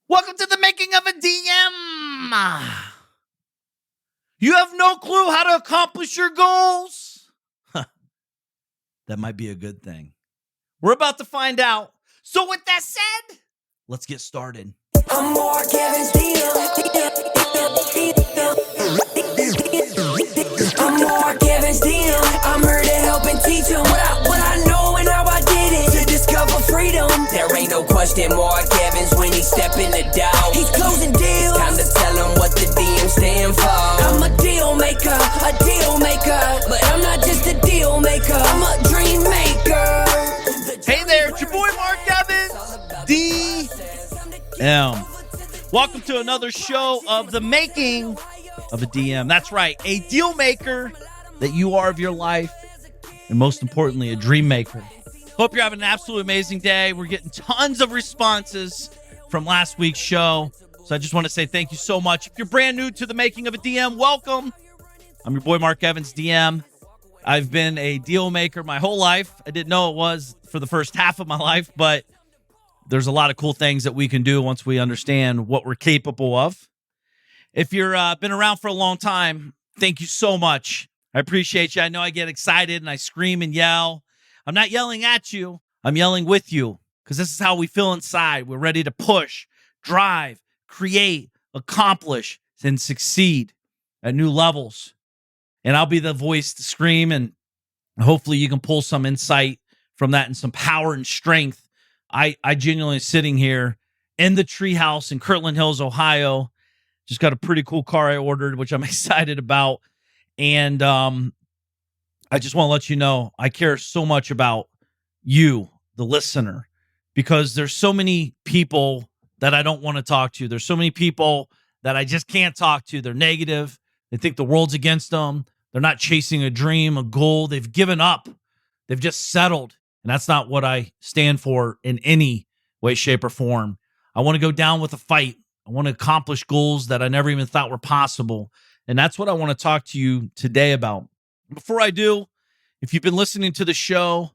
Welcome to the making of a DM. You have no clue how to accomplish your goals? That might be a good thing. We're about to find out. So with that said, let's get started. I'm Mark Evans, I'm Mark Evans, I'm here to help and teach them what I know and how I did it to discover freedom. There ain't no question Mark Evans when he step in the door. He's closing deals. It's time to tell him what the DM stand for. I'm a deal maker, but I'm not just a deal maker. I'm a dream maker. Hey there, it's your boy Mark Evans, DM. Welcome to another show of the making of a DM. That's right, a deal maker that you are of your life, and most importantly, a dream maker. Hope you're having an absolutely amazing day. We're getting tons of responses from last week's show, so I just want to say thank you so much. If you're brand new to the making of a DM, welcome. I'm your boy Mark Evans, DM. I've been a deal maker my whole life. I didn't know it was for the first half of my life, but there's a lot of cool things that we can do once we understand what we're capable of. If you're been around for a long time, thank you so much. I appreciate you. I know I get excited and I scream and yell. I'm not yelling at you. I'm yelling with you because this is how we feel inside. We're ready to push, drive, create, accomplish, and succeed at new levels. And I'll be the voice to scream, and hopefully you can pull some insight from that and some power and strength. I genuinely sitting here in the treehouse in Kirtland Hills, Ohio. Just got a pretty cool car I ordered, which I'm excited about. And I just want to let you know, I care so much about you, the listener, because there's so many people that I don't want to talk to. There's so many people that I just can't talk to. They're negative. They think the world's against them. They're not chasing a dream, a goal. They've given up. They've just settled. And that's not what I stand for in any way, shape, or form. I want to go down with a fight. I want to accomplish goals that I never even thought were possible. And that's what I want to talk to you today about. Before I do, if you've been listening to the show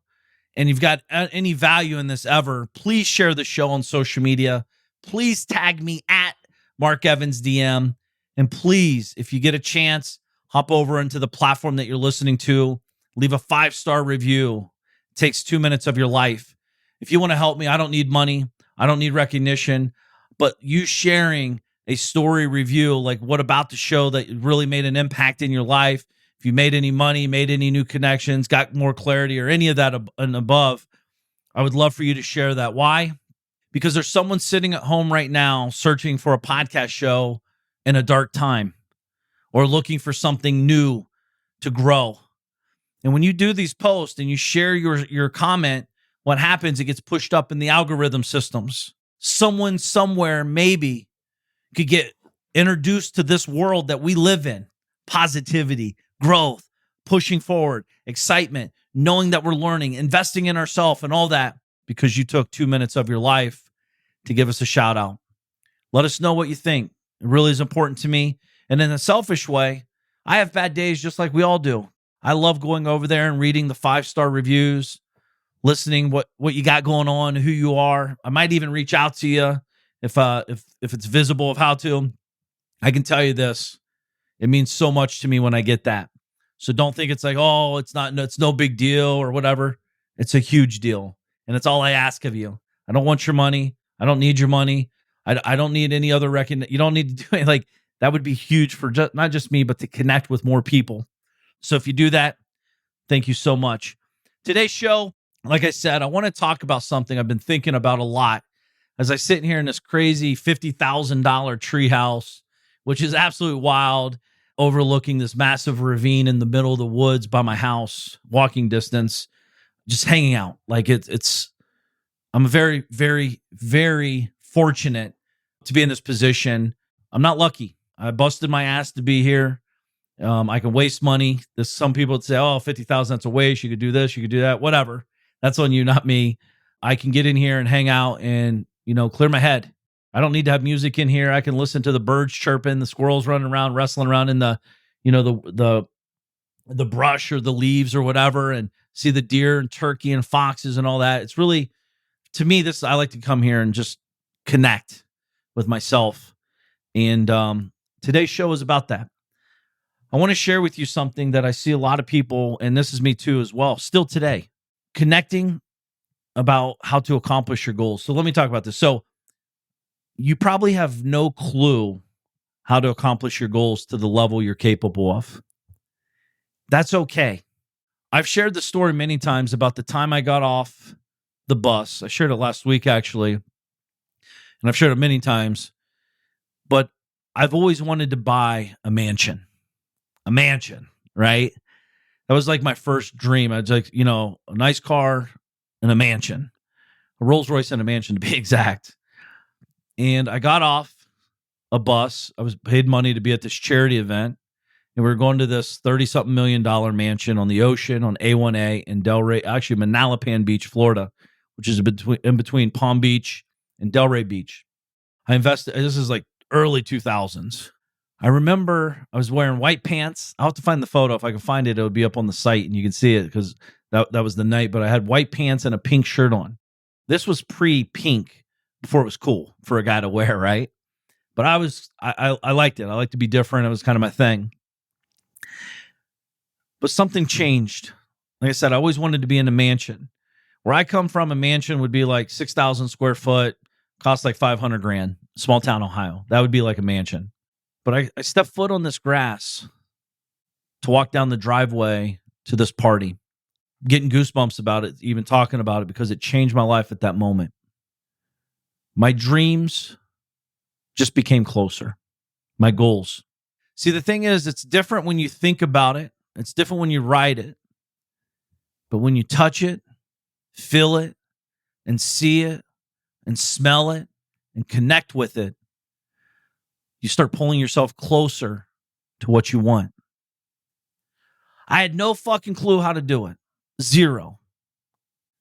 and you've got any value in this ever, please share the show on social media. Please tag me at Mark Evans DM. And please, if you get a chance, hop over into the platform that you're listening to. Leave a 5-star review. It takes 2 minutes of your life. If you want to help me, I don't need money. I don't need recognition. But you sharing a story review, like what about the show that really made an impact in your life, if you made any money, made any new connections, got more clarity, or any of that and above, I would love for you to share that. Why? Because there's someone sitting at home right now searching for a podcast show in a dark time or looking for something new to grow. And when you do these posts and you share your comment, what happens, it gets pushed up in the algorithm systems. Someone somewhere maybe could get introduced to this world that we live in. Positivity, growth, pushing forward, excitement, knowing that we're learning, investing in ourselves and all that because you took 2 minutes of your life to give us a shout out. Let us know what you think. It really is important to me. And in a selfish way, I have bad days just like we all do. I love going over there and reading the 5-star reviews, listening what you got going on, who you are. I might even reach out to you if it's visible of how to. I can tell you this. It means so much to me when I get that. So don't think it's like, oh, it's no big deal or whatever. It's a huge deal. And it's all I ask of you. I don't want your money. I don't need your money. I don't need any other recognition. You don't need to do it. Like, that would be huge for not just me, but to connect with more people. So if you do that, thank you so much. Today's show, like I said, I want to talk about something I've been thinking about a lot as I sit here in this crazy $50,000 treehouse, which is absolutely wild, overlooking this massive ravine in the middle of the woods by my house, walking distance, just hanging out. Like I'm very, very, very fortunate to be in this position. I'm not lucky. I busted my ass to be here. I can waste money. There's some people would say, oh, 50,000, that's a waste. You could do this, you could do that, whatever. That's on you, not me. I can get in here and hang out and, clear my head. I don't need to have music in here. I can listen to the birds chirping, the squirrels running around, wrestling around in the brush or the leaves or whatever, and see the deer and turkey and foxes and all that. It's really, to me, I like to come here and just connect with myself. And today's show is about that. I want to share with you something that I see a lot of people, and this is me too as well, still today, connecting about how to accomplish your goals. So let me talk about this. So you probably have no clue how to accomplish your goals to the level you're capable of. That's okay. I've shared the story many times about the time I got off the bus. I shared it last week, actually, and I've shared it many times. But I've always wanted to buy a mansion, right? That was like my first dream. I was like, a nice car and a mansion, a Rolls Royce and a mansion to be exact. And I got off a bus. I was paid money to be at this charity event. And we were going to this $30-something million mansion on the ocean on A1A in Delray, actually Manalapan Beach, Florida, which is in between Palm Beach and Delray Beach. I invested, this is like early 2000s. I remember I was wearing white pants. I'll have to find the photo. If I can find it, it would be up on the site and you can see it because that was the night. But I had white pants and a pink shirt on. This was pre-pink, before it was cool for a guy to wear, right? But I liked it. I liked to be different. It was kind of my thing. But something changed. Like I said, I always wanted to be in a mansion. Where I come from, a mansion would be like 6,000 square foot, cost like $500,000, small town, Ohio. That would be like a mansion. But I stepped foot on this grass to walk down the driveway to this party. Getting goosebumps about it, even talking about it, because it changed my life at that moment. My dreams just became closer. My goals. See, the thing is, it's different when you think about it. It's different when you write it. But when you touch it, feel it, and see it, and smell it, and connect with it, you start pulling yourself closer to what you want. I had no fucking clue how to do it. Zero.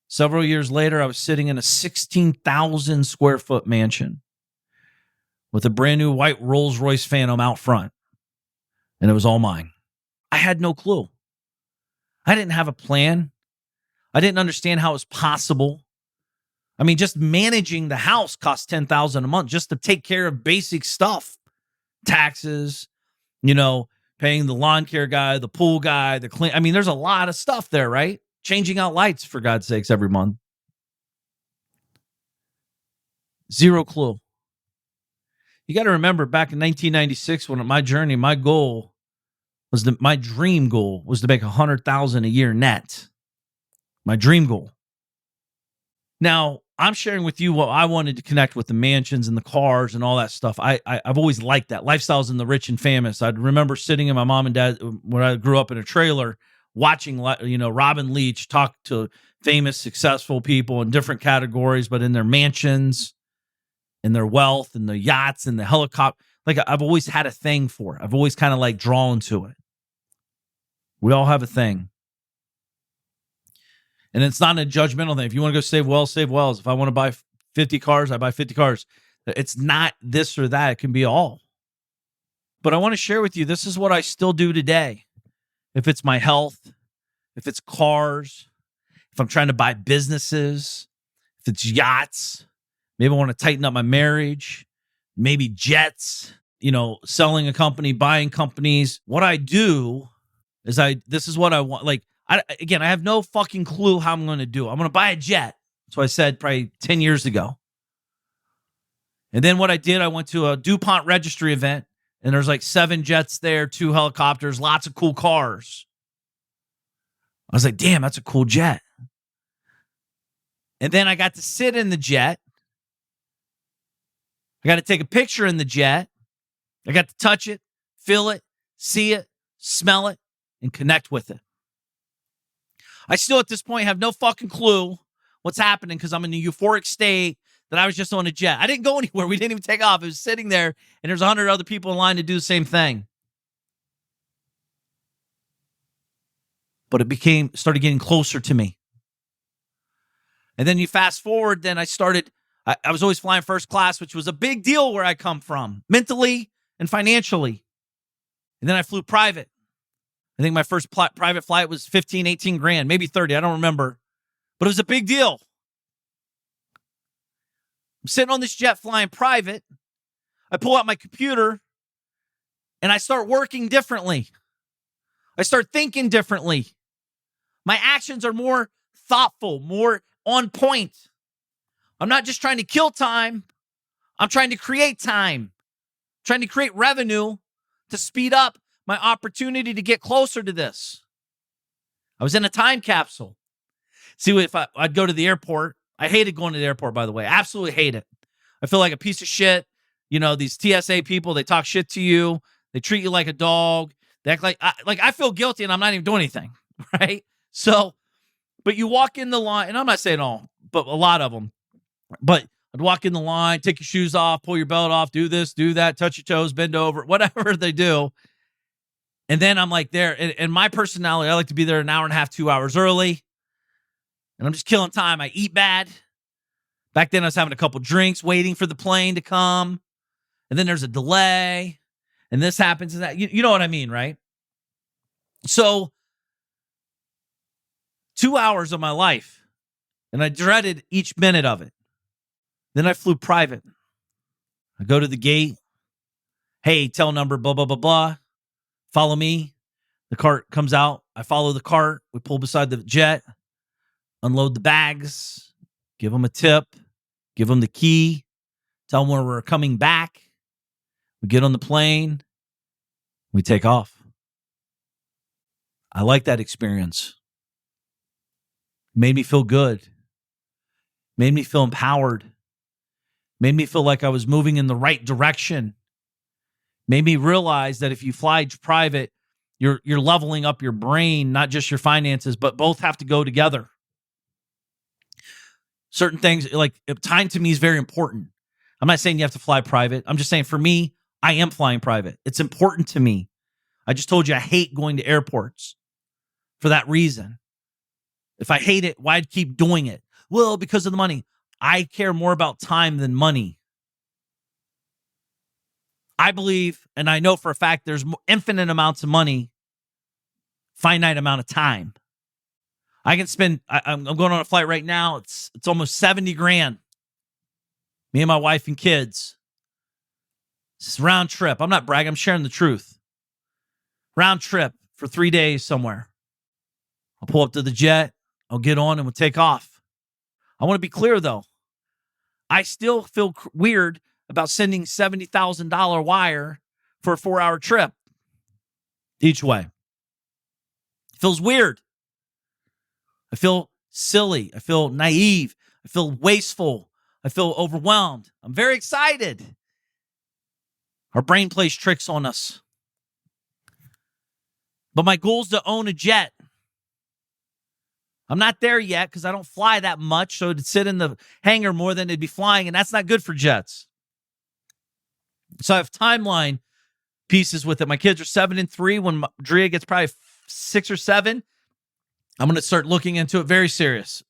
Several years later, I was sitting in a 16,000 square foot mansion with a brand new white Rolls Royce Phantom out front. And it was all mine. I had no clue. I didn't have a plan. I didn't understand how it was possible. I mean, just managing the house cost $10,000 a month just to take care of basic stuff. Taxes, paying the lawn care guy, the pool guy, the clean. I mean, there's a lot of stuff there, right? Changing out lights, for God's sakes, every month. Zero clue. You got to remember back in 1996, when my journey, my goal was my dream goal was to make $100,000 a year net. My dream goal. Now, I'm sharing with you what I wanted to connect with, the mansions and the cars and all that stuff. I've always liked that. Lifestyles in the rich and famous. I'd remember sitting in my mom and dad when I grew up in a trailer, watching Robin Leach talk to famous, successful people in different categories, but in their mansions, in their wealth, and the yachts and the helicopter. Like, I've always had a thing for it. I've always kind of like drawn to it. We all have a thing. And it's not a judgmental thing. If you want to go save well, save wells. If I want to buy 50 cars, I buy 50 cars. It's not this or that. It can be all. But I want to share with you, this is what I still do today. If it's my health, if it's cars, if I'm trying to buy businesses, if it's yachts, maybe I want to tighten up my marriage, maybe jets, selling a company, buying companies. What I do is this is what I want. Like, I have no fucking clue how I'm going to do it. I'm going to buy a jet. That's what I said probably 10 years ago. And then what I did, I went to a DuPont registry event, and there's like 7 jets there, 2 helicopters, lots of cool cars. I was like, damn, that's a cool jet. And then I got to sit in the jet. I got to take a picture in the jet. I got to touch it, feel it, see it, smell it, and connect with it. I still, at this point, have no fucking clue what's happening because I'm in a euphoric state that I was just on a jet. I didn't go anywhere. We didn't even take off. It was sitting there, and there's 100 other people in line to do the same thing. But it started getting closer to me. And then you fast forward, then I was always flying first class, which was a big deal where I come from, mentally and financially. And then I flew private. I think my first private flight was 15, 18 grand, maybe 30. I don't remember. But it was a big deal. I'm sitting on this jet flying private. I pull out my computer and I start working differently. I start thinking differently. My actions are more thoughtful, more on point. I'm not just trying to kill time. I'm trying to create time, trying to create revenue to speed up my opportunity to get closer to this. I was in a time capsule. See, if I'd go to the airport, I hated going to the airport, by the way. Absolutely hate it. I feel like a piece of shit. You know, these TSA people, they talk shit to you. They treat you like a dog. They act like I feel guilty and I'm not even doing anything, right? So, but you walk in the line, and I'm not saying all, but a lot of them. But I'd walk in the line, take your shoes off, pull your belt off, do this, do that, touch your toes, bend over, whatever they do. And then I'm like there, and my personality, I like to be there an hour and a half, 2 hours early. And I'm just killing time. I eat bad. Back then I was having a couple drinks, waiting for the plane to come. And then there's a delay. And this happens and that. You know what I mean, right? So 2 hours of my life. And I dreaded each minute of it. Then I flew private. I go to the gate. Hey, tell number, blah, blah, blah, blah. Follow me. The cart comes out. I follow the cart. We pull beside the jet. Unload the bags. Give them a tip. Give them the key. Tell them where we're coming back. We get on the plane. We take off. I like that experience. Made me feel good. Made me feel empowered. Made me feel like I was moving in the right direction. Made me realize that if you fly private, you're leveling up your brain, not just your finances, but both have to go together. Certain things, like time to me is very important. I'm not saying you have to fly private. I'm just saying for me, I am flying private. It's important to me. I just told you I hate going to airports for that reason. If I hate it, why'd keep doing it? Well, because of the money. I care more about time than money. I believe, and I know for a fact, there's infinite amounts of money, finite amount of time. I can spend, I'm going on a flight right now. It's almost 70 grand. Me and my wife and kids. It's a round trip. I'm not bragging. I'm sharing the truth. Round trip for 3 days somewhere. I'll pull up to the jet. I'll get on and we'll take off. I want to be clear, though. I still feel weird about sending $70,000 wire for a 4-hour trip each way. It feels weird. I feel silly. I feel naive. I feel wasteful. I feel overwhelmed. I'm very excited. Our brain plays tricks on us. But my goal is to own a jet. I'm not there yet because I don't fly that much, so it'd sit in the hangar more than it'd be flying, and that's not good for jets. So I have timeline pieces with it. My kids are 7 and 3. When Drea gets probably 6 or 7, I'm going to start looking into it very serious,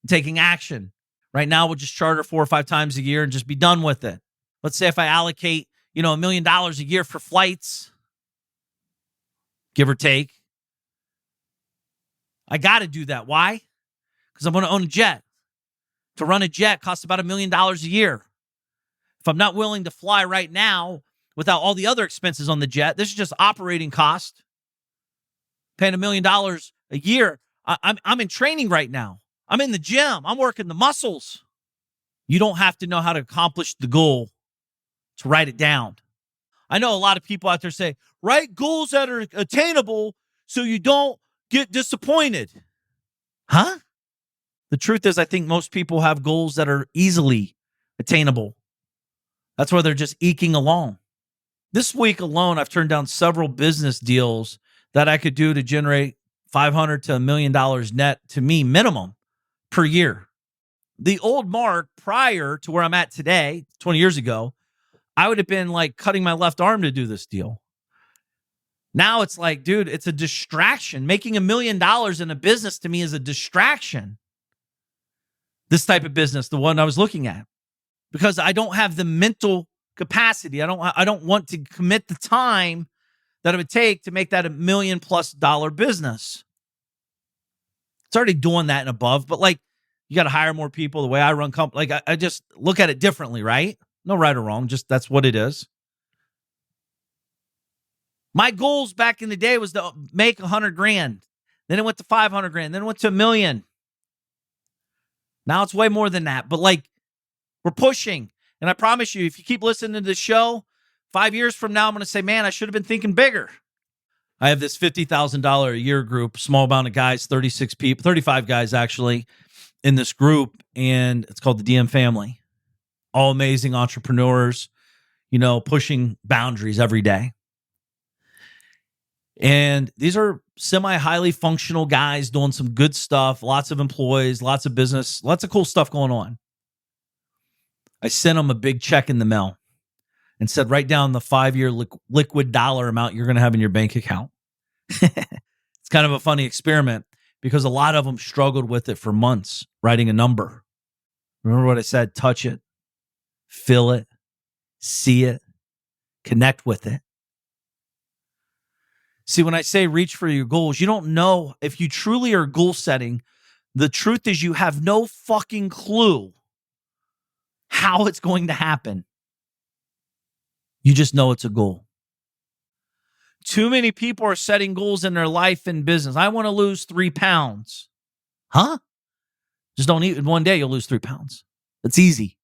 taking action. Right now, we'll just charter 4 or 5 times a year and just be done with it. Let's say if I allocate, $1 million a year for flights, give or take. I got to do that. Why? Because I'm going to own a jet. To run a jet costs about $1 million a year. If I'm not willing to fly right now without all the other expenses on the jet, this is just operating cost. Paying $1 million a year. I'm in training right now. I'm in the gym. I'm working the muscles. You don't have to know how to accomplish the goal to write it down. I know a lot of people out there say, write goals that are attainable so you don't get disappointed. Huh? The truth is, I think most people have goals that are easily attainable. That's why they're just eking along. This week alone, I've turned down several business deals that I could do to generate $500 to $1 million net to me minimum per year. The old Mark, prior to where I'm at today, 20 years ago, I would have been like cutting my left arm to do this deal. Now it's like, dude, it's a distraction. Making $1 million in a business to me is a distraction. This type of business, the one I was looking at, because I don't have the mental capacity. I don't want to commit the time that it would take to make that $1 million+ business. It's already doing that and above, but like, you got to hire more people. The way I run company, like I just look at it differently, right? No right or wrong. Just that's what it is. My goals back in the day was to make 100 grand. Then it went to 500 grand. Then it went to $1 million. Now it's way more than that. But like, we're pushing. And I promise you, if you keep listening to the show, 5 years from now, I'm going to say, man, I should have been thinking bigger. I have this $50,000 a year group, small amount of guys, 36 people, 35 guys actually in this group. And it's called the DM family. All amazing entrepreneurs, pushing boundaries every day. And these are semi-highly functional guys doing some good stuff, lots of employees, lots of business, lots of cool stuff going on. I sent them a big check in the mail and said, write down the 5-year liquid dollar amount you're going to have in your bank account. It's kind of a funny experiment because a lot of them struggled with it for months, writing a number. Remember what I said? Touch it, feel it, see it, connect with it. See, when I say reach for your goals, you don't know if you truly are goal setting. The truth is you have no fucking clue how it's going to happen. You just know it's a goal. Too many people are setting goals in their life and business. I want to lose 3 pounds. Huh? Just don't eat in one day, you'll lose 3 pounds. It's easy.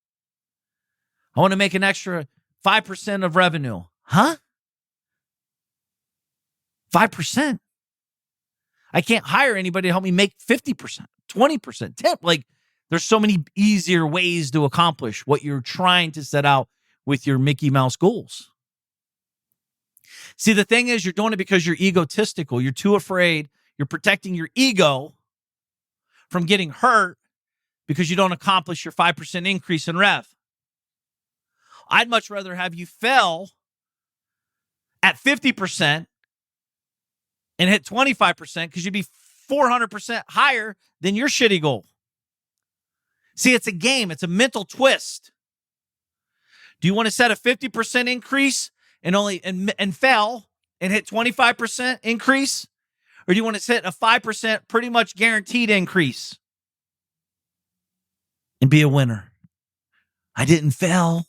I want to make an extra 5% of revenue. Huh? 5%. I can't hire anybody to help me make 50%, 20%, 10%. Like, there's so many easier ways to accomplish what you're trying to set out with your Mickey Mouse goals. See, the thing is, you're doing it because you're egotistical. You're too afraid. You're protecting your ego from getting hurt because you don't accomplish your 5% increase in rev. I'd much rather have you fail at 50% and hit 25% because you'd be 400% higher than your shitty goal. See, it's a game. It's a mental twist. Do you want to set a 50% increase and fail and hit 25% increase? Or do you want to set a 5% pretty much guaranteed increase and be a winner? I didn't fail.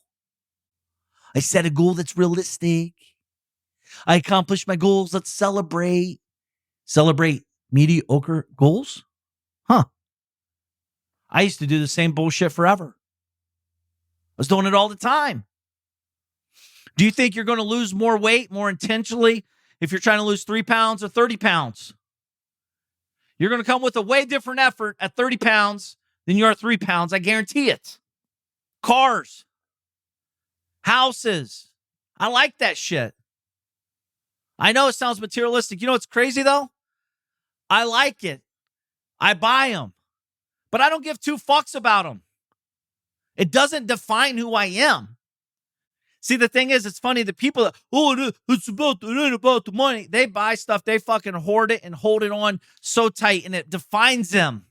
I set a goal that's realistic. I accomplished my goals. Let's celebrate. Celebrate mediocre goals? Huh. I used to do the same bullshit forever. I was doing it all the time. Do you think you're going to lose more weight more intentionally if you're trying to lose 3 pounds or 30 pounds? You're going to come with a way different effort at 30 pounds than you are 3 pounds. I guarantee it. Cars. Houses. I like that shit. I know it sounds materialistic. You know what's crazy, though? I like it. I buy them. But I don't give 2 fucks about them. It doesn't define who I am. See, the thing is, it's funny. The people that, it ain't about the money. They buy stuff. They fucking hoard it and hold it on so tight, and it defines them.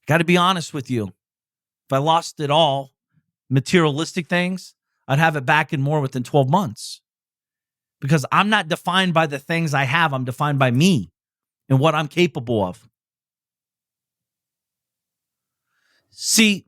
Got to be honest with you. If I lost it all, materialistic things, I'd have it back in more within 12 months. Because I'm not defined by the things I have. I'm defined by me and what I'm capable of. See,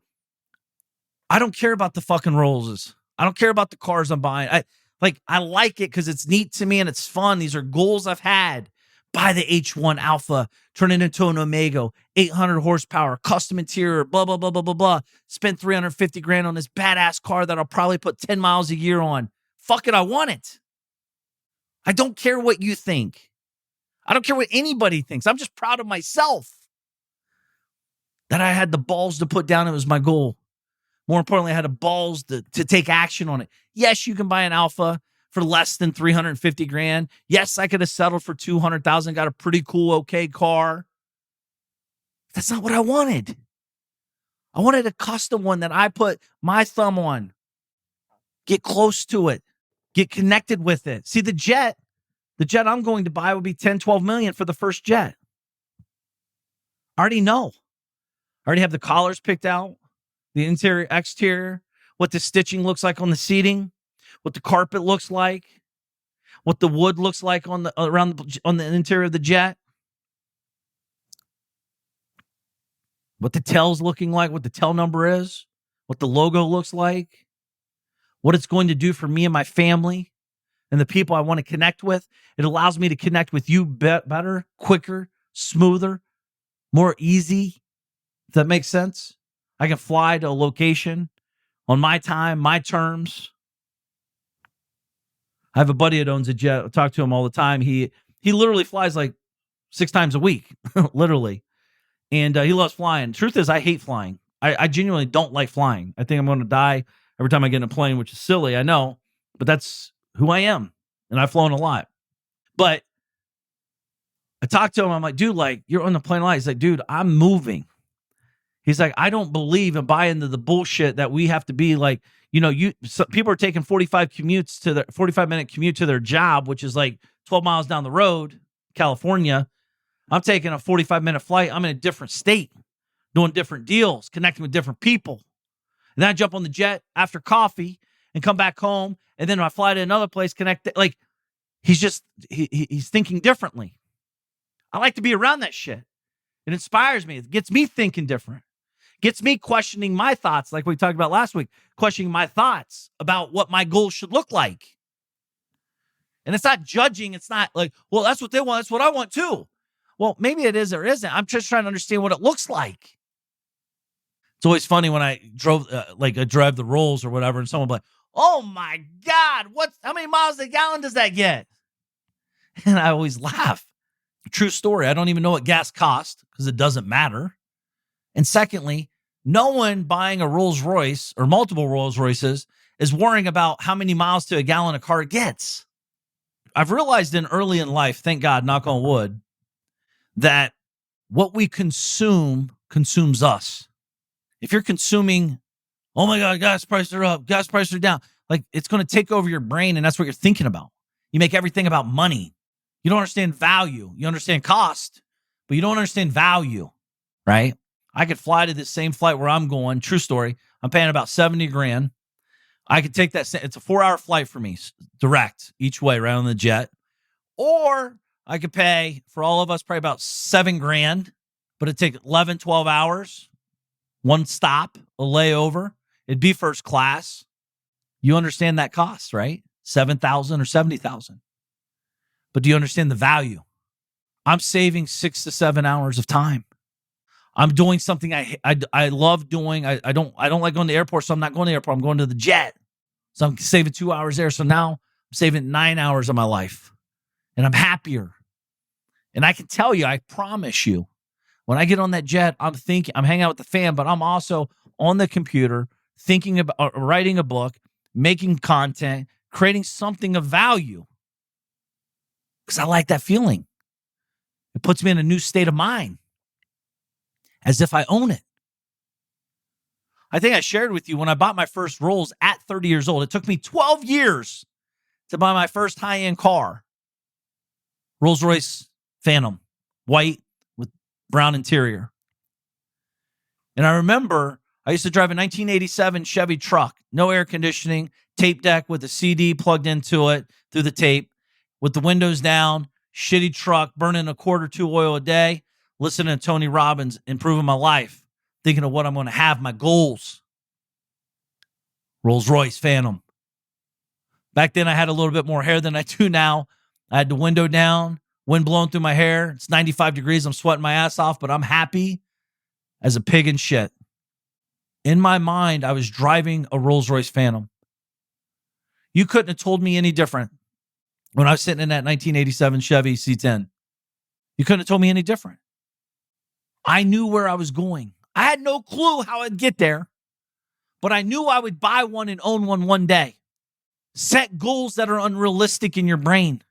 I don't care about the fucking Rollses. I don't care about the cars I'm buying. I like it because it's neat to me and it's fun. These are goals I've had. Buy the H1 Alpha, turn it into an Omega, 800 horsepower, custom interior, blah, blah, blah, blah, blah, blah. Spend 350 grand on this badass car that I'll probably put 10 miles a year on. Fuck it, I want it. I don't care what you think. I don't care what anybody thinks. I'm just proud of myself that I had the balls to put down. It was my goal. More importantly, I had the balls to take action on it. Yes, you can buy an Alpha for less than 350 grand. Yes, I could have settled for 200,000, got a pretty cool, okay car. That's not what I wanted. I wanted a custom one that I put my thumb on. Get close to it. Get connected with it. See, the jet I'm going to buy will be 10, 12 million for the first jet. I already know. I already have the collars picked out, the interior, exterior, what the stitching looks like on the seating, what the carpet looks like, what the wood looks like on the interior of the jet, what the tail's looking like, what the tail number is, what the logo looks like, what it's going to do for me and my family and the people I want to connect with. It allows me to connect with you better, quicker, smoother, more easy. If that makes sense. I can fly to a location on my time, my terms. I have a buddy that owns a jet. I talk to him all the time. He literally flies like 6 times a week, literally. And he loves flying. Truth is, I hate flying. I genuinely don't like flying. I think I'm going to die every time I get in a plane, which is silly, I know. But that's who I am. And I've flown a lot. But I talked to him. I'm like, dude, like, you're on the plane a lot. He's like, dude, I'm moving. He's like, I don't believe and buy into the bullshit that we have to be like, people are taking 45-minute commute to their job, which is like 12 miles down the road, California. I'm taking a 45-minute flight. I'm in a different state, doing different deals, connecting with different people. And then I jump on the jet after coffee and come back home. And then I fly to another place, connect. Like, he's thinking differently. I like to be around that shit. It inspires me. It gets me thinking different. Gets me questioning my thoughts, like we talked about last week, questioning my thoughts about what my goals should look like. And it's not judging. It's not like, well, that's what they want. That's what I want too. Well, maybe it is or isn't. I'm just trying to understand what it looks like. It's always funny when I drive the Rolls or whatever, and someone will be like, oh my God, how many miles a gallon does that get? And I always laugh. True story. I don't even know what gas costs because it doesn't matter. And secondly, no one buying a Rolls Royce or multiple Rolls Royces is worrying about how many miles to a gallon a car gets. I've realized early in life, thank God, knock on wood, that what we consume consumes us. If you're consuming, oh my God, gas prices are up, gas prices are down, like it's going to take over your brain, and that's what you're thinking about. You make everything about money. You don't understand value. You understand cost, but you don't understand value, right? I could fly to this same flight where I'm going. True story. I'm paying about $70,000. I could take that. It's a 4-hour flight for me, direct each way, right on the jet. Or I could pay for all of us probably about $7,000, but it'd take 11, 12 hours, one stop, a layover. It'd be first class. You understand that cost, right? $7,000 or $70,000. But do you understand the value? I'm saving 6 to 7 hours of time. I'm doing something I love doing. I don't like going to the airport, so I'm not going to the airport. I'm going to the jet. So I'm saving 2 hours there. So now I'm saving 9 hours of my life. And I'm happier. And I can tell you, I promise you, when I get on that jet, I'm hanging out with the fam, but I'm also on the computer thinking about writing a book, making content, creating something of value. Because I like that feeling. It puts me in a new state of mind. As if I own it. I think I shared with you when I bought my first Rolls at 30 years old. It took me 12 years to buy my first high-end car. Rolls-Royce Phantom, white with brown interior. And I remember I used to drive a 1987 Chevy truck, no air conditioning, tape deck with a CD plugged into it through the tape, with the windows down, shitty truck, burning a quart or 2 oil a day. Listening to Tony Robbins, improving my life, thinking of what I'm going to have, my goals. Rolls-Royce Phantom. Back then, I had a little bit more hair than I do now. I had the window down, wind blowing through my hair. It's 95 degrees. I'm sweating my ass off, but I'm happy as a pig in shit. In my mind, I was driving a Rolls-Royce Phantom. You couldn't have told me any different when I was sitting in that 1987 Chevy C10. You couldn't have told me any different. I knew where I was going. I had no clue how I'd get there, but I knew I would buy one and own one day. Set goals that are unrealistic in your brain.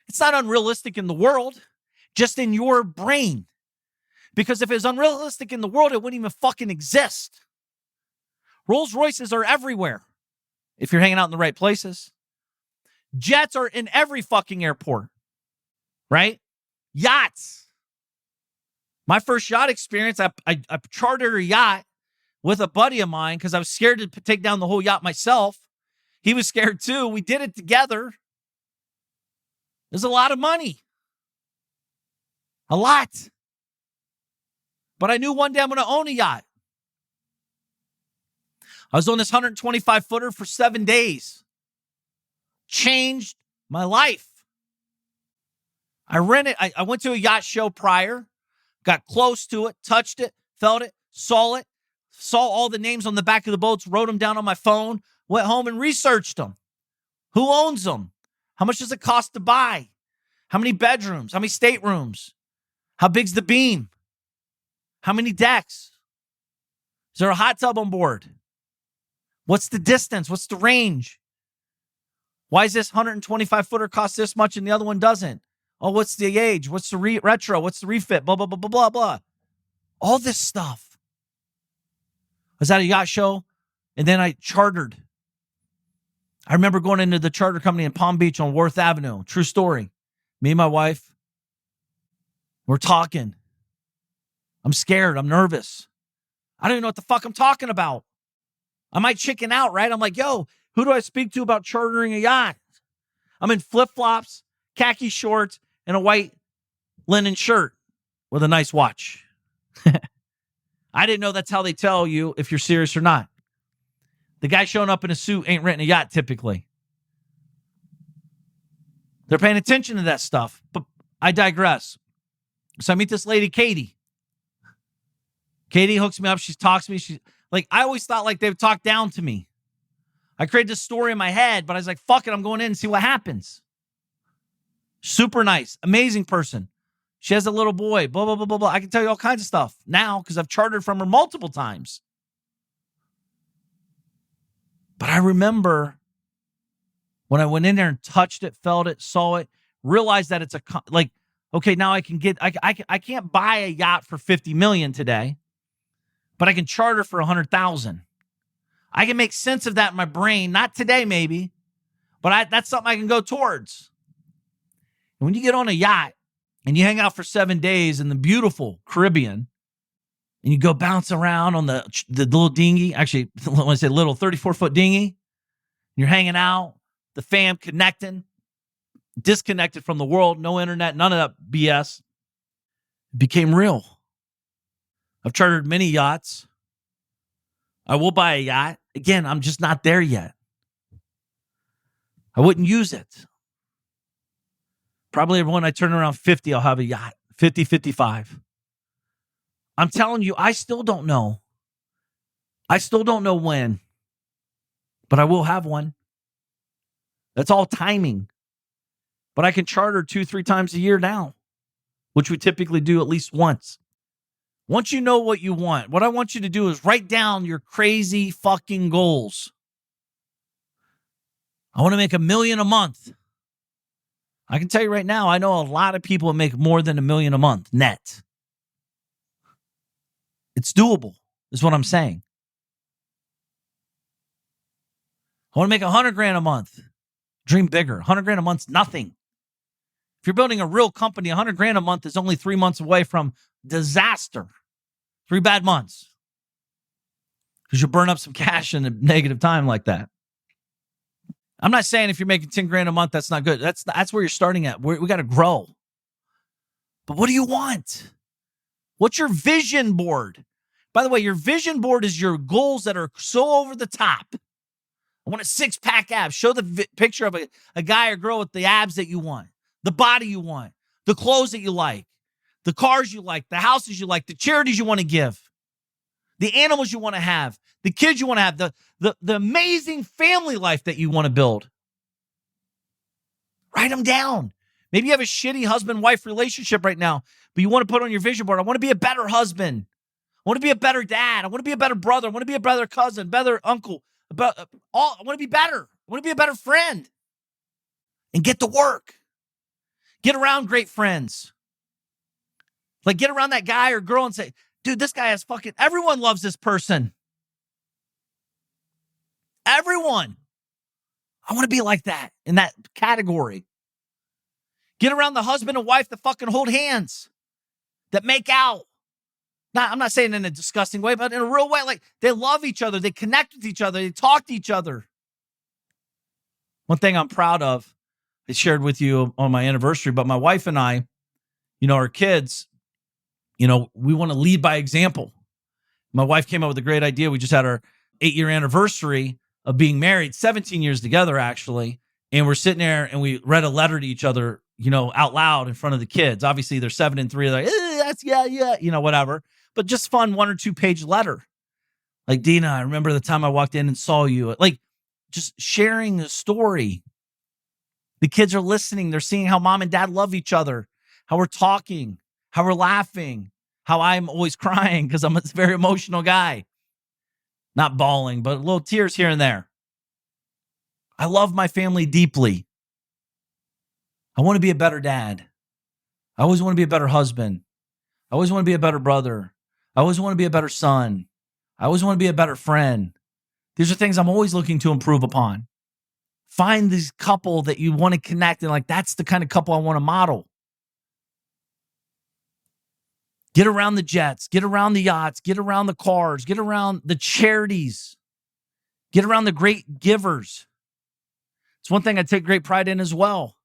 It's not unrealistic in the world, just in your brain. Because if it was unrealistic in the world, it wouldn't even fucking exist. Rolls Royces are everywhere if you're hanging out in the right places. Jets are in every fucking airport, right? Yachts. My first yacht experience, I chartered a yacht with a buddy of mine because I was scared to take down the whole yacht myself. He was scared too. We did it together. There's a lot of money. A lot. But I knew one day I'm going to own a yacht. I was on this 125 footer for 7 days. Changed my life. I rented, I went to a yacht show prior, got close to it, touched it, felt it, saw all the names on the back of the boats, wrote them down on my phone, went home and researched them. Who owns them? How much does it cost to buy? How many bedrooms? How many staterooms? How big's the beam? How many decks? Is there a hot tub on board? What's the distance? What's the range? Why is this 125 footer cost this much and the other one doesn't? Oh, what's the age? What's the retro? What's the refit? Blah, blah, blah, blah, blah, blah. All this stuff. I was at a yacht show, and then I chartered. I remember going into the charter company in Palm Beach on Worth Avenue. True story. Me and my wife, we're talking. I'm scared. I'm nervous. I don't even know what the fuck I'm talking about. I might chicken out, right? I'm like, yo, who do I speak to about chartering a yacht? I'm in flip-flops, khaki shorts, and a white linen shirt with a nice watch. I didn't know that's how they tell you if you're serious or not. The guy showing up in a suit ain't renting a yacht typically. They're paying attention to that stuff, but I digress. So I meet this lady, Katie. Katie hooks me up. She talks to me. She's like, I always thought like they would talk down to me. I created this story in my head, but I was like, fuck it, I'm going in and see what happens. Super nice, amazing person. She has a little boy, blah, blah, blah, blah, blah. I can tell you all kinds of stuff now because I've chartered from her multiple times. But I remember when I went in there and touched it, felt it, saw it, realized that it's okay, now I can get, I can't buy a yacht for $50 million today, but I can charter for $100,000. I can make sense of that in my brain. Not today, maybe, but that's something I can go towards. And when you get on a yacht and you hang out for 7 days in the beautiful Caribbean and you go bounce around on the little dinghy, actually, when I say little, 34-foot dinghy, you're hanging out, the fam connecting, disconnected from the world, no internet, none of that BS, it became real. I've chartered many yachts. I will buy a yacht. Again, I'm just not there yet. I wouldn't use it. Probably when I turn around 50, I'll have a yacht. 50, 55. I'm telling you, I still don't know. I still don't know when. But I will have one. That's all timing. But I can charter 2-3 times a year now, which we typically do at least once. Once you know what you want, what I want you to do is write down your crazy fucking goals. I want to make $1 million a month. I can tell you right now, I know a lot of people make more than $1 million a month net. It's doable, is what I'm saying. I want to make $100,000 a month. Dream bigger. $100,000 a month's nothing. If you're building a real company, $100,000 a month is only 3 months away from disaster. 3 bad months. Because you'll burn up some cash in a negative time like that. I'm not saying if you're making $10,000 a month, that's not good. That's where you're starting at. We got to grow. But what do you want? What's your vision board? By the way, your vision board is your goals that are so over the top. I want a 6-pack abs. Show the picture of a guy or girl with the abs that you want, the body you want, the clothes that you like, the cars you like, the houses you like, the charities you want to give, the animals you want to have, the kids you want to have, the amazing family life that you want to build. Write them down. Maybe you have a shitty husband-wife relationship right now, but you want to put on your vision board, I want to be a better husband. I want to be a better dad. I want to be a better brother. I want to be a better cousin, better uncle. I want to be better. I want to be a better friend. And get to work. Get around great friends. Like get around that guy or girl and say, dude, this guy has everyone loves this person. Everyone. I want to be like that in that category. Get around the husband and wife that fucking hold hands, that make out. I'm not saying in a disgusting way, but in a real way. Like they love each other. They connect with each other. They talk to each other. One thing I'm proud of, I shared with you on my anniversary, but my wife and I, our kids, we want to lead by example. My wife came up with a great idea. We just had our 8-year anniversary of being married, 17 years together, actually. And we're sitting there and we read a letter to each other, out loud in front of the kids. Obviously, they're 7 and 3. They're like, that's, yeah, whatever. But just fun 1 or 2 page letter. Like, Dina, I remember the time I walked in and saw you. Like, just sharing a story. The kids are listening. They're seeing how mom and dad love each other, how we're talking, how we're laughing, how I'm always crying because I'm a very emotional guy. Not bawling, but little tears here and there. I love my family deeply. I want to be a better dad. I always want to be a better husband. I always want to be a better brother. I always want to be a better son. I always want to be a better friend. These are things I'm always looking to improve upon. Find this couple that you want to connect and that's the kind of couple I want to model. Get around the jets, get around the yachts, get around the cars, get around the charities, get around the great givers. It's one thing I take great pride in as well.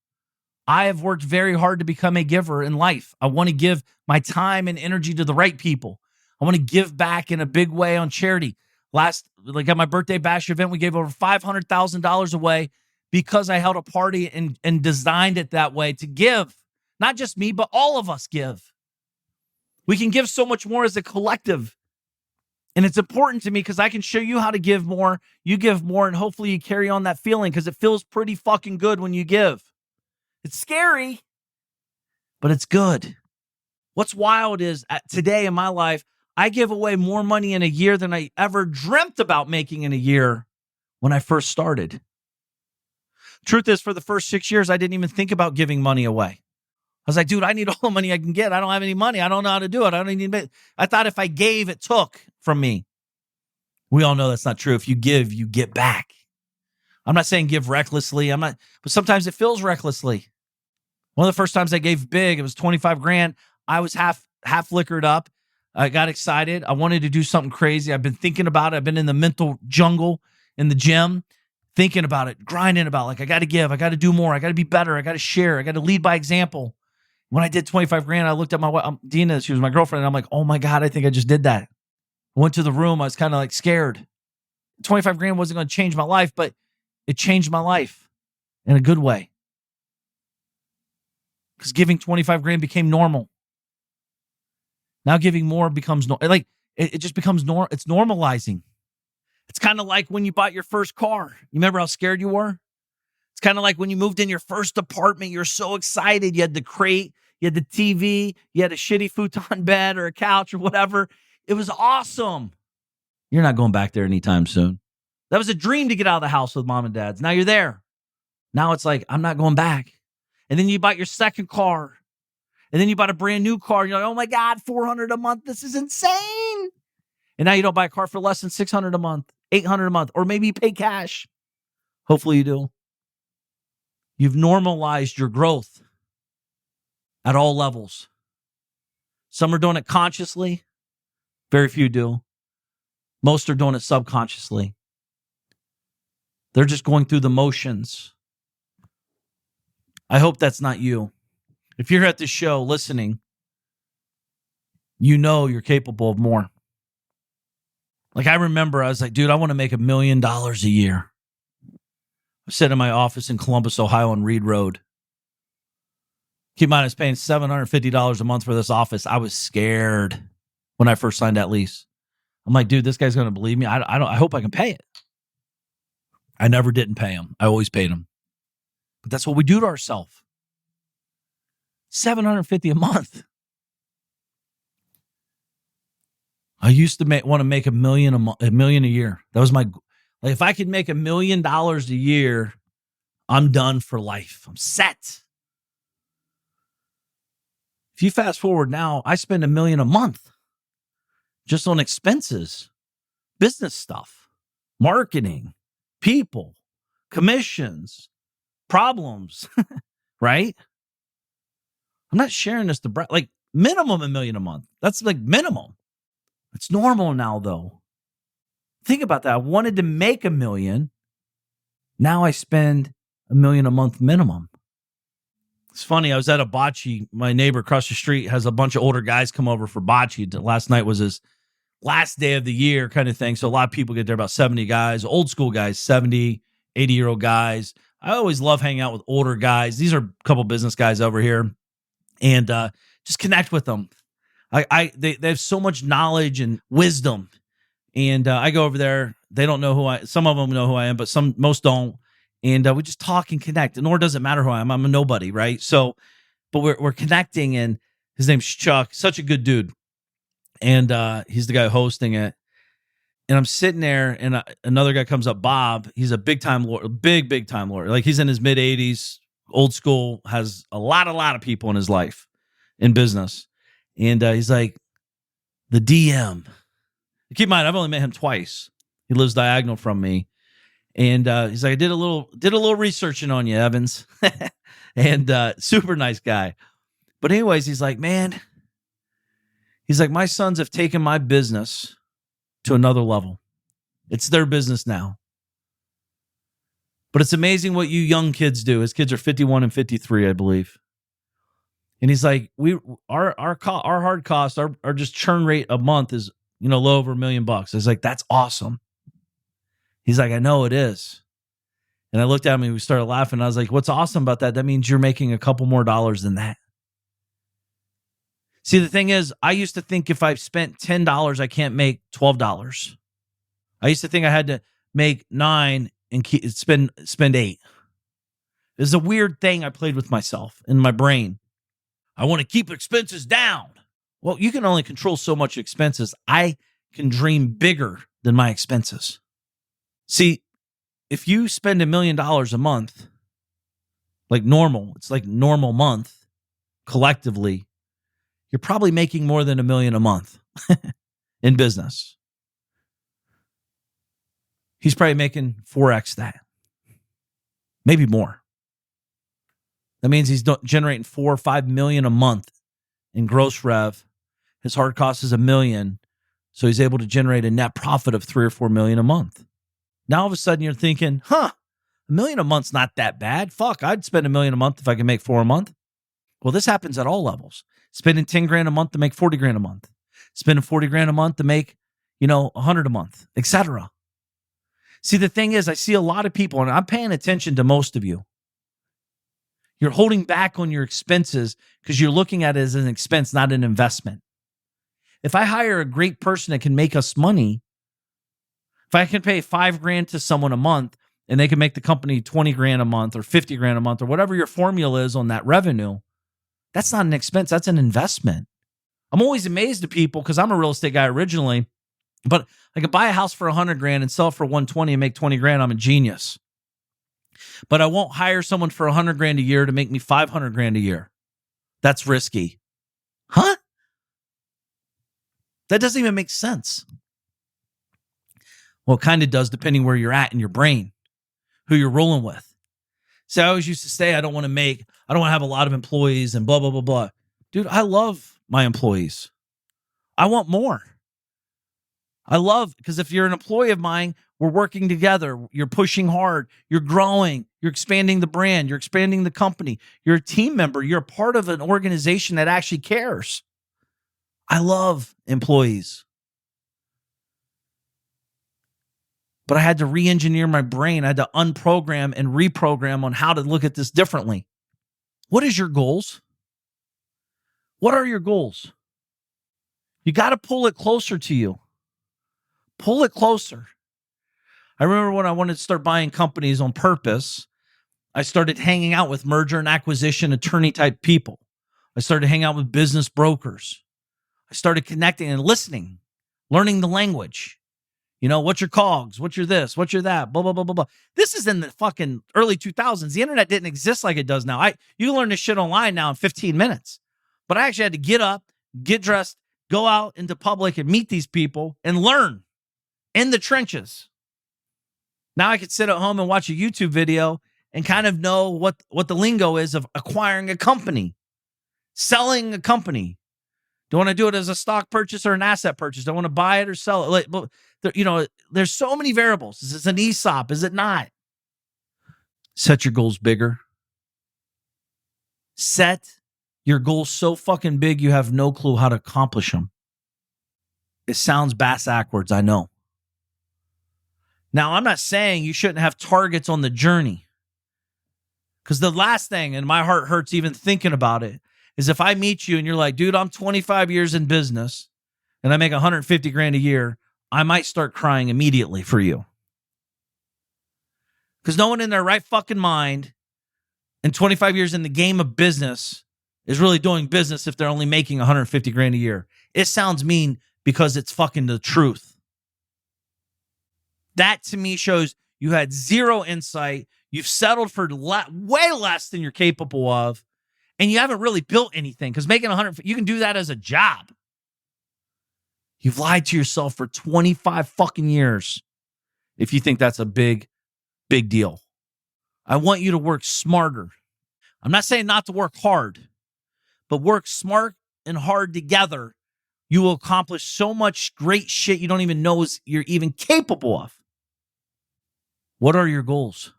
I have worked very hard to become a giver in life. I want to give my time and energy to the right people. I want to give back in a big way on charity. At my birthday bash event, we gave over $500,000 away because I held a party and designed it that way to give. Not just me, but all of us give. We can give so much more as a collective. And it's important to me because I can show you how to give more. You give more, and hopefully you carry on that feeling because it feels pretty fucking good when you give. It's scary, but it's good. What's wild is today in my life, I give away more money in a year than I ever dreamt about making in a year when I first started. Truth is, for the first 6 years, I didn't even think about giving money away. I was like, dude, I need all the money I can get. I don't have any money. I don't know how to do it. I thought if I gave, it took from me. We all know that's not true. If you give, you get back. I'm not saying give recklessly. But sometimes it feels recklessly. One of the first times I gave big, it was 25 grand. I was half liquored up. I got excited. I wanted to do something crazy. I've been thinking about it. I've been in the mental jungle in the gym, thinking about it, grinding about I got to give. I got to do more. I got to be better. I got to share. I got to lead by example. When I did 25 grand, I looked at my wife, Dina, she was my girlfriend, and I'm like, oh my God, I think I just did that. I went to the room. I was kind of scared. 25 grand wasn't going to change my life, but it changed my life in a good way. Because giving 25 grand became normal. Now giving more becomes it just becomes normal. It's normalizing. It's kind of like when you bought your first car. You remember how scared you were? It's kind of like when you moved in your first apartment. You're so excited. You had the crate, you had the TV, you had a shitty futon bed or a couch or whatever. It was awesome. You're not going back there anytime soon. That was a dream to get out of the house with mom and dad's. Now you're there. Now it's I'm not going back. And then you bought your second car. And then you bought a brand new car. And you're like, oh my God, $400 a month. This is insane. And now you don't buy a car for less than $600 a month, $800 a month, or maybe you pay cash. Hopefully you do. You've normalized your growth at all levels. Some are doing it consciously. Very few do. Most are doing it subconsciously. They're just going through the motions. I hope that's not you. If you're at this show listening, you know you're capable of more. I remember I was like, dude, I want to make $1 million a year. I sat in my office in Columbus, Ohio on Reed Road. Keep in mind, I was paying $750 a month for this office. I was scared when I first signed that lease. I'm like, dude, this guy's going to believe me. I hope I can pay it. I never didn't pay him. I always paid him. But that's what we do to ourselves. $750 a month. I used to want to make $1 million a year. That was my if I could make $1 million a year, I'm done for life. I'm set. If you fast forward now, I spend $1 million a month just on expenses, business stuff, marketing, people, commissions, problems, right? I'm not sharing this to minimum $1 million a month. That's minimum. It's normal now, though. Think about that. I wanted to make $1 million. Now I spend $1 million a month minimum. It's funny. I was at a bocce. My neighbor across the street has a bunch of older guys come over for bocce. Last night was his last day of the year kind of thing. So a lot of people get there, about 70 guys, old school guys, 70, 80-year-old guys. I always love hanging out with older guys. These are a couple business guys over here, and just connect with them. They have so much knowledge and wisdom, and I go over there. They don't know some of them know who I am, but most don't. And we just talk and connect. Nor does it matter who I am. I'm a nobody, right? So, but we're connecting, and his name's Chuck. Such a good dude. And he's the guy hosting it. And I'm sitting there, and another guy comes up, Bob. He's a big-time lawyer, big time lawyer. Like, he's in his mid-80s, old school, has a lot of people in his life, in business. And he's like, the DM. Keep in mind, I've only met him twice. He lives diagonal from me. And he's like, I did a little researching on you, Evans. And super nice guy. But anyways, he's like, man, he's like, my sons have taken my business to another level. It's their business now. But it's amazing what you young kids do. His kids are 51 and 53, I believe. And he's like, our hard cost, our just churn rate a month is, a little over $1 million. I was like, that's awesome. He's like, I know it is. And I looked at him and we started laughing. I was like, what's awesome about that? That means you're making a couple more dollars than that. See, the thing is, I used to think if I spent $10, I can't make $12. I used to think I had to make $9 and spend $8. It's a weird thing I played with myself in my brain. I want to keep expenses down. Well, you can only control so much expenses. I can dream bigger than my expenses. See, if you spend $1 million a month, like normal, it's like normal month collectively, you're probably making more than $1 million a month in business. He's probably making 4x that, maybe more. That means he's generating $4 or $5 million a month in gross rev. His hard cost is $1 million, so he's able to generate a net profit of $3 or $4 million a month. Now all of a sudden you're thinking, $1 million a month's not that bad. Fuck, I'd spend $1 million a month if I can make $4 a month. Well, this happens at all levels. Spending $10,000 a month to make $40,000 a month. Spending $40,000 a month to make, $100 a month, etc. See, the thing is, I see a lot of people, and I'm paying attention to most of you. You're holding back on your expenses because you're looking at it as an expense, not an investment. If I hire a great person that can make us money, if I can pay $5,000 to someone a month and they can make the company $20,000 a month or $50,000 a month or whatever your formula is on that revenue, that's not an expense. That's an investment. I'm always amazed at people because I'm a real estate guy originally, but I could buy a house for $100,000 and sell it for $120,000 and make $20,000. I'm a genius. But I won't hire someone for $100,000 a year to make me $500,000 a year. That's risky. Huh? That doesn't even make sense. Well, it kind of does depending where you're at in your brain, who you're rolling with. See, I always used to say I don't want to have a lot of employees and blah, blah, blah, blah. Dude, I love my employees. I want more. Because if you're an employee of mine, we're working together. You're pushing hard. You're growing. You're expanding the brand. You're expanding the company. You're a team member. You're a part of an organization that actually cares. I love employees. But I had to re-engineer my brain. I had to unprogram and reprogram on how to look at this differently. What is your goals? What are your goals? You got to pull it closer to you. Pull it closer. I remember when I wanted to start buying companies on purpose, I started hanging out with merger and acquisition attorney type people. I started hanging out with business brokers. I started connecting and listening, learning the language. What's your COGS? What's your this? What's your that? Blah, blah, blah, blah, blah. This is in the fucking early 2000s. The internet didn't exist like it does now. You can learn this shit online now in 15 minutes. But I actually had to get up, get dressed, go out into public and meet these people and learn in the trenches. Now I could sit at home and watch a YouTube video and kind of know what the lingo is of acquiring a company, selling a company. Do I want to do it as a stock purchase or an asset purchase? Do I want to buy it or sell it? There's so many variables. Is this an ESOP? Is it not? Set your goals bigger. Set your goals so fucking big you have no clue how to accomplish them. It sounds bass-ackwards, I know. Now, I'm not saying you shouldn't have targets on the journey. Because the last thing, and my heart hurts even thinking about it, is if I meet you and you're like, dude, I'm 25 years in business and I make 150 grand a year, I might start crying immediately for you. Because no one in their right fucking mind and 25 years in the game of business is really doing business if they're only making 150 grand a year. It sounds mean because it's fucking the truth. That to me shows you had zero insight. You've settled for way less than you're capable of, and you haven't really built anything because making 100, you can do that as a job. You've lied to yourself for 25 fucking years if you think that's a big deal. I want you to work smarter. I'm not saying not to work hard, but work smart and hard together. You will accomplish so much great shit you don't even know you're even capable of. What are your goals?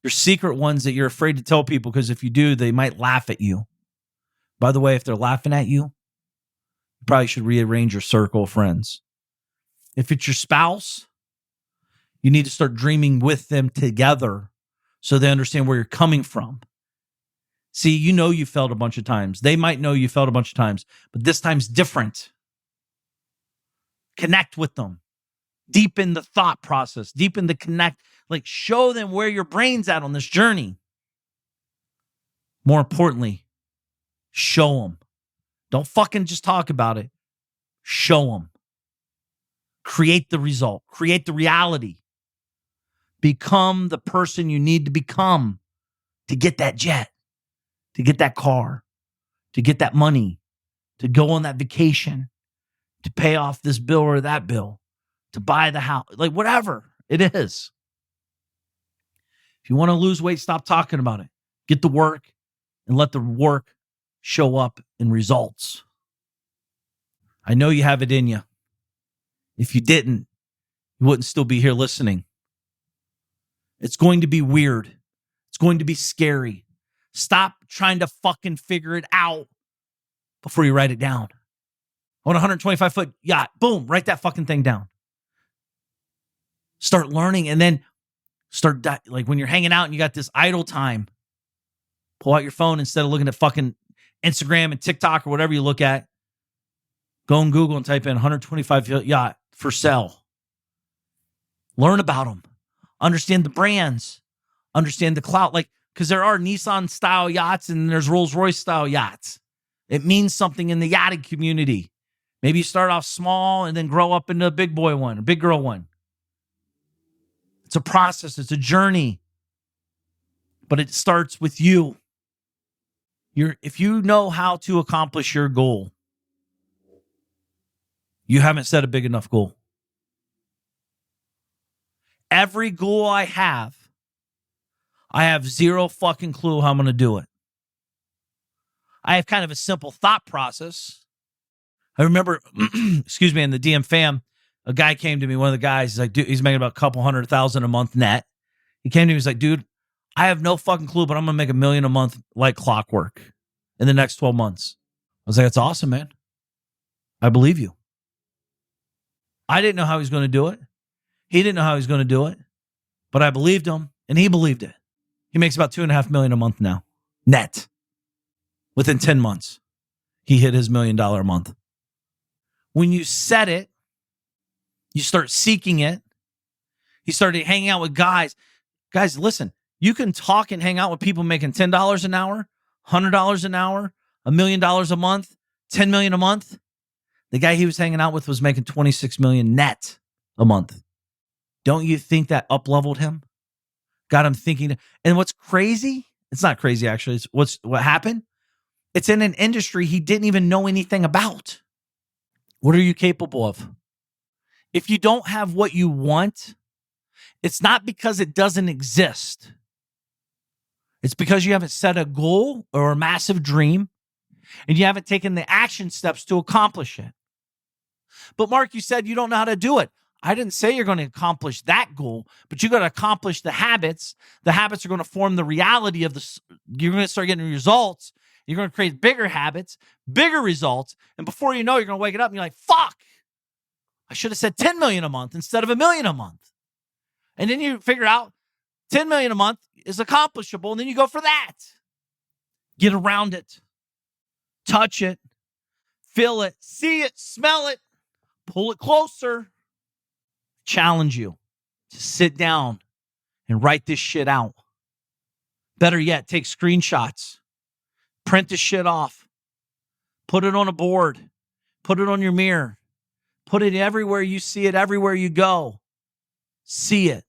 Your secret ones that you're afraid to tell people because if you do, they might laugh at you. By the way, if they're laughing at you, you probably should rearrange your circle of friends. If it's your spouse, you need to start dreaming with them together so they understand where you're coming from. See, you know you failed a bunch of times. They might know you failed a bunch of times, but this time's different. Connect with them. Deepen the thought process. Deepen the connect. Like, show them where your brain's at on this journey. More importantly, show them. Don't fucking just talk about it. Show them. Create the result. Create the reality. Become the person you need to become to get that jet, to get that car, to get that money, to go on that vacation, to pay off this bill or that bill, to buy the house, like whatever it is. If you want to lose weight, stop talking about it. Get the work and let the work show up in results. I know you have it in you. If you didn't, you wouldn't still be here listening. It's going to be weird. It's going to be scary. Stop trying to fucking figure it out before you write it down. On a 125-foot yacht, boom, write that fucking thing down. Start learning and then start, like when you're hanging out and you got this idle time, pull out your phone instead of looking at fucking Instagram and TikTok or whatever you look at. Go on Google and type in 125-foot yacht for sale. Learn about them. Understand the brands. Understand the clout. Like, because there are Nissan-style yachts and there's Rolls-Royce-style yachts. It means something in the yachting community. Maybe you start off small and then grow up into a big boy one, a big girl one. It's a process. It's a journey. But it starts with you. If you know how to accomplish your goal, you haven't set a big enough goal. Every goal I have zero fucking clue how I'm going to do it. I have kind of a simple thought process. I remember, excuse me, in the DM fam, a guy came to me, one of the guys, he's like, dude, he's making about a couple $100,000 a month net. He came to me, he's like, dude, I have no fucking clue, but I'm going to make $1 million a month like clockwork in the next 12 months. I was like, that's awesome, man. I believe you. I didn't know how he was going to do it. He didn't know how he was going to do it, but I believed him and he believed it. He makes about $2.5 million a month now, net. Within 10 months, he hit his $1 million a month. When you set it, you start seeking it. He started hanging out with guys. Guys, listen, you can talk and hang out with people making $10 an hour, $100 an hour, $1 million a month, $10 million a month. The guy he was hanging out with was making $26 million net a month. Don't you think that up-leveled him? Got him thinking. And what's crazy, it's not crazy actually, it's what happened. It's in an industry he didn't even know anything about. What are you capable of? If you don't have what you want, it's not because it doesn't exist. It's because you haven't set a goal or a massive dream and you haven't taken the action steps to accomplish it. But Mark, you said you don't know how to do it. I didn't say you're going to accomplish that goal, but you got to accomplish the habits. The habits are going to form the reality of you're going to start getting results. You're going to create bigger habits, bigger results. And before you know, you're going to wake it up and you're like, fuck, I should have said 10 million a month instead of $1 million a month. And then you figure out 10 million a month is accomplishable. And then you go for that. Get around it. Touch it. Feel it. See it. Smell it. Pull it closer. Challenge you to sit down and write this shit out. Better yet, take screenshots. Print this shit off. Put it on a board. Put it on your mirror. Put it everywhere you see it, everywhere you go. See it.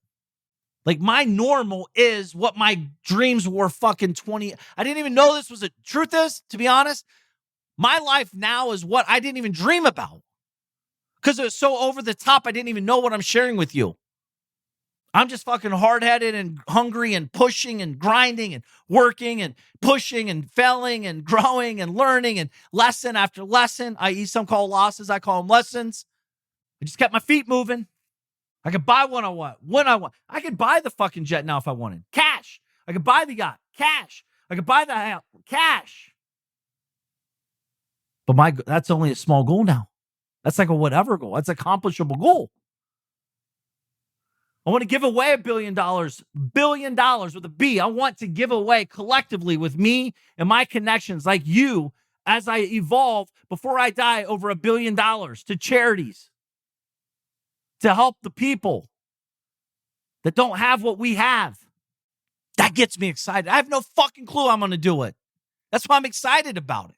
Like my normal is what my dreams were fucking 20. I didn't even know this was a truth is, to be honest. My life now is what I didn't even dream about. Because it was so over the top, I didn't even know what I'm sharing with you. I'm just fucking hard-headed and hungry and pushing and grinding and working and pushing and failing and growing and learning and lesson after lesson, i.e. some call losses, I call them lessons. I just kept my feet moving. I could buy what I want, when I want. I could buy the fucking jet now if I wanted. Cash. I could buy the yacht. Cash. I could buy the house. Cash. But that's only a small goal now. That's like a whatever goal. That's an accomplishable goal. I want to give away $1 billion with a B. I want to give away collectively with me and my connections like you as I evolve before I die over $1 billion to charities to help the people that don't have what we have. That gets me excited. I have no fucking clue how I'm going to do it. That's why I'm excited about it.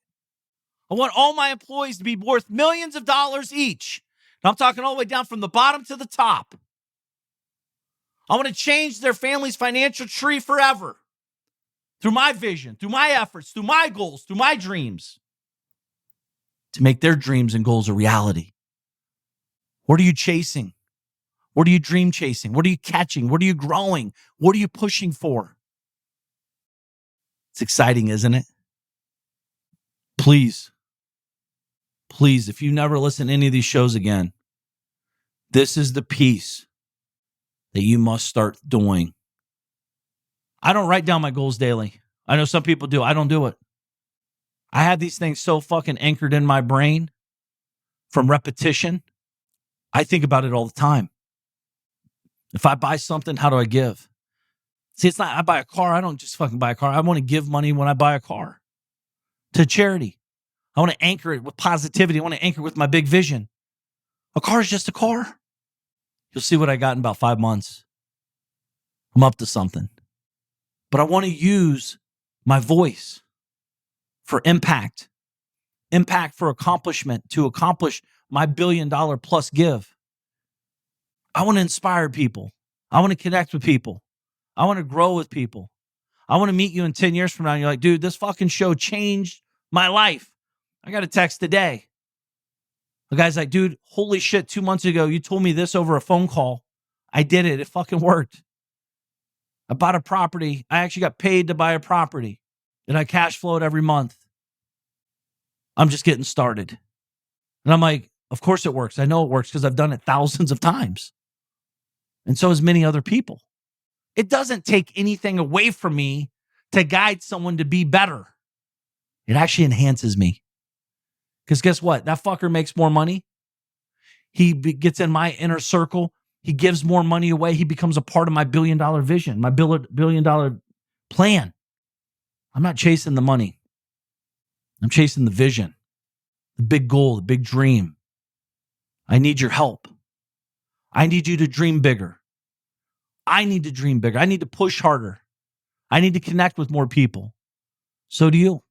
I want all my employees to be worth millions of dollars each. And I'm talking all the way down from the bottom to the top. I want to change their family's financial tree forever. Through my vision, through my efforts, through my goals, through my dreams. To make their dreams and goals a reality. What are you chasing? What are you dream chasing? What are you catching? What are you growing? What are you pushing for? It's exciting, isn't it? Please, if you never listen to any of these shows again, this is the piece that you must start doing. I don't write down my goals daily. I know some people do. I don't do it. I have these things so fucking anchored in my brain from repetition. I think about it all the time. If I buy something, how do I give? See, it's not, I buy a car. I don't just fucking buy a car. I want to give money when I buy a car to charity. I want to anchor it with positivity. I want to anchor it with my big vision. A car is just a car. You'll see what I got in about 5 months. I'm up to something. But I want to use my voice for impact for accomplishment, to accomplish my $1 billion plus give. I want to inspire people. I want to connect with people. I want to grow with people. I want to meet you in 10 years from now. And you're like, dude, this fucking show changed my life. I got a text today. The guy's like, dude, holy shit, 2 months ago, you told me this over a phone call. I did it. It fucking worked. I bought a property. I actually got paid to buy a property. And I cash flowed every month. I'm just getting started. And I'm like, of course it works. I know it works because I've done it thousands of times. And so has many other people. It doesn't take anything away from me to guide someone to be better. It actually enhances me. Because guess what? That fucker makes more money. He gets in my inner circle. He gives more money away. He becomes a part of my $1 billion vision, my $1 billion plan. I'm not chasing the money. I'm chasing the vision, the big goal, the big dream. I need your help. I need you to dream bigger. I need to dream bigger. I need to push harder. I need to connect with more people. So do you.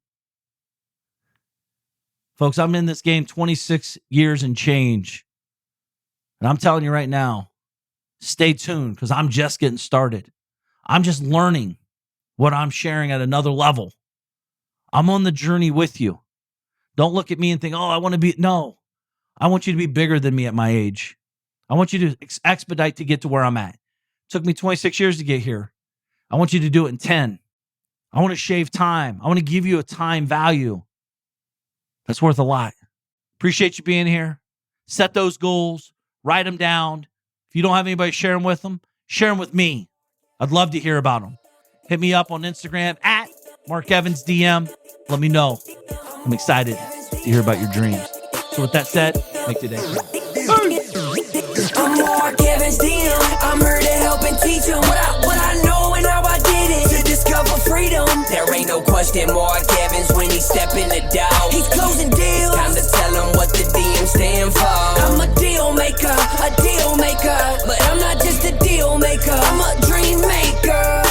Folks, I'm in this game 26 years and change. And I'm telling you right now, stay tuned because I'm just getting started. I'm just learning what I'm sharing at another level. I'm on the journey with you. Don't look at me and think, oh, I want to be. No, I want you to be bigger than me at my age. I want you to expedite to get to where I'm at. It took me 26 years to get here. I want you to do it in 10. I want to shave time. I want to give you a time value. That's worth a lot. Appreciate you being here. Set those goals. Write them down. If you don't have anybody share them with them, share them with me. I'd love to hear about them. Hit me up on Instagram at Mark Evans DM. Let me know. I'm excited to hear about your dreams. So with that said, make today count. I'm Mark Evans DM. I'm here to help and teach them what I know and how I did it to discover freedom. There ain't no question Mark Evans when he step in the door. He's closing deals. Time to tell him what the DM stand for. I'm a deal maker, but I'm not just a deal maker. I'm a dream maker.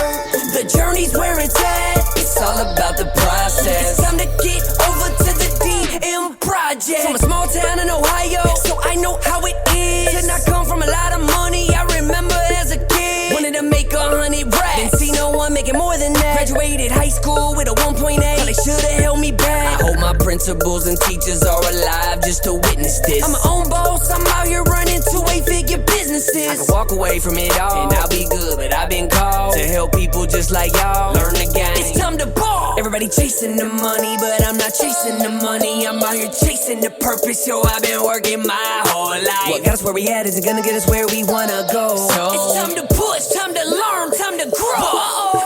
The journey's where it's at. It's all about the process. It's time to get over to the DM project. From a small town in Ohio, so I know how it is. And I come from a lot of money. I remember as a kid, wanted to make 100 racks. Didn't see no one making more than that. Graduated high school with a 1.8. They should've held me back. I hope my principals and teachers are alive just to witness this. I'm my own boss. I'm out here running 2-8-figure businesses. I can walk away from it all and I'll be good, but I've been called to help people just like y'all learn the game. It's time to ball. Everybody chasing the money, but I'm not chasing the money. I'm out here chasing the purpose. Yo, I've been working my whole life. What got us where we at isn't gonna get us where we wanna go. So it's time to push, time to learn, time to grow.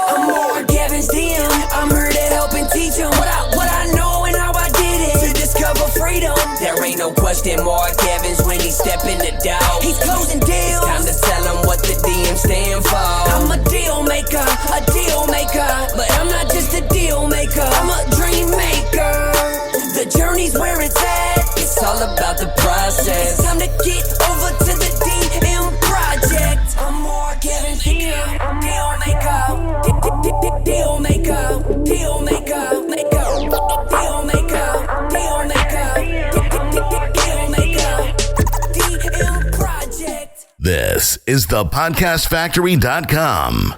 I'm Mark Evans DM. I'm here to help and teach them what I know and how I did it to discover freedom. There ain't no question Mark Evans when he step in the door. He's closing deals. It's time to tell him what the DM stand for. I'm a deal maker, but I'm not just a deal maker. I'm a dream maker. The journey's where it's at. It's all about the process. It's time to get over to the DM project. I'm Mark Evans here. Deal maker. Deal maker. Deal maker. Deal maker. Deal maker. DM project. This is thepodcastfactory.com.